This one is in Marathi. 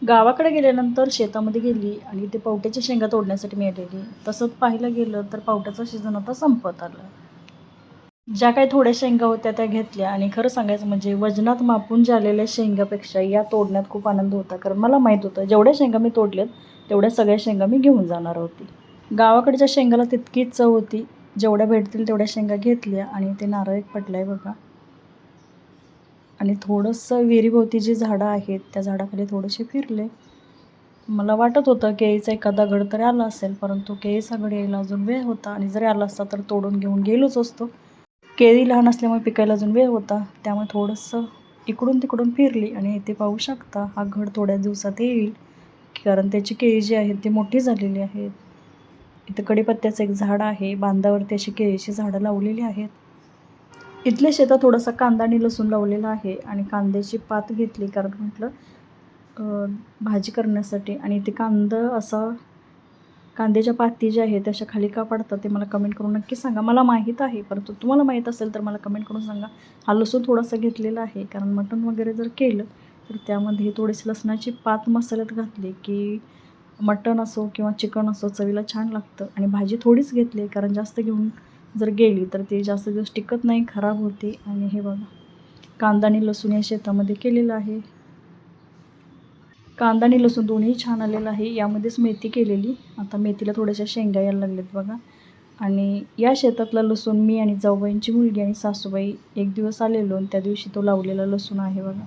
गावाकडे गेल्यानंतर शेतामध्ये गेली आणि ते पावट्याच्या शेंगा तोडण्यासाठी मी आलेली. तसंच पाहायला गेलं तर पावट्याचा सीझन आता संपत आला. ज्या काही थोड्या शेंगा होत्या त्या घेतल्या आणि खरं सांगायचं म्हणजे वजनात मापून ज्या आलेल्या शेंगापेक्षा या तोडण्यात खूप आनंद होता. कारण मला माहीत होतं जेवढ्या शेंगा मी तोडल्यात तेवढ्या सगळ्या शेंगा मी घेऊन जाणार होती. गावाकडच्या शेंगाला तितकीच चव होती. जेवढ्या भेटतील तेवढ्या शेंगा घेतल्या आणि ते नारळ एक पडलाय बघा. आणि थोडंसं विहिरीभोवती जी झाडं आहेत त्या झाडाखाली थोडेसे फिरले. मला वाटत होतं केळीचा एखादा घड तरी आला असेल, परंतु केळीचा घड यायला अजून वेळ होता आणि जरी आला असता तर तोडून घेऊन गेलोच असतो. केळी लहान असल्यामुळे पिकायला अजून वेळ होता. त्यामुळे थोडंसं इकडून-तिकडून फिरली आणि इथे पाहू शकता हा घड थोड्या दिवसात येईल. कारण त्याची केळी जी आहेत ती मोठी झालेली आहेत. इथं कडीपत्त्याचं एक झाड आहे. बांधावरती अशी केळीची झाडं लावलेली आहेत. इथल्या शेतात थोडासा कांदा आणि लसूण लावलेला आहे आणि कांद्याची पात घेतली कारण म्हटलं भाजी करण्यासाठी आणि ते कांद्याच्या पाती ज्या आहेत त्या अशा खाली का पडतात ते मला कमेंट करून नक्की सांगा. मला माहीत आहे, परंतु तुम्हाला माहीत असेल तर मला कमेंट करून सांगा. हा लसूण थोडासा घेतलेला आहे कारण मटण वगैरे जर केलं तर त्यामध्ये थोडीशी लसणाची पात मसाल्यात घातली की मटण असो किंवा चिकन असो चवीला छान लागतं. आणि भाजी थोडीच घेतली कारण जास्त घेऊन जर गेली तर ती जास्त दिवस टिकत नाही, खराब होते. आणि हे बघा कांदा आणि लसूण या शेतामध्ये केलेलं आहे. कांदा आणि लसूण दोन्ही छान आलेलं आहे. यामध्येच मेथी केलेली. आता मेथीला थोड्याशा शेंगा यायला लागल्यात बघा. आणि या शेतातला लसूण मी आणि जाऊबाईंची मुलगी आणि सासूबाई एक दिवस आलेलो आणि त्या दिवशी तो लावलेला लसूण आहे बघा.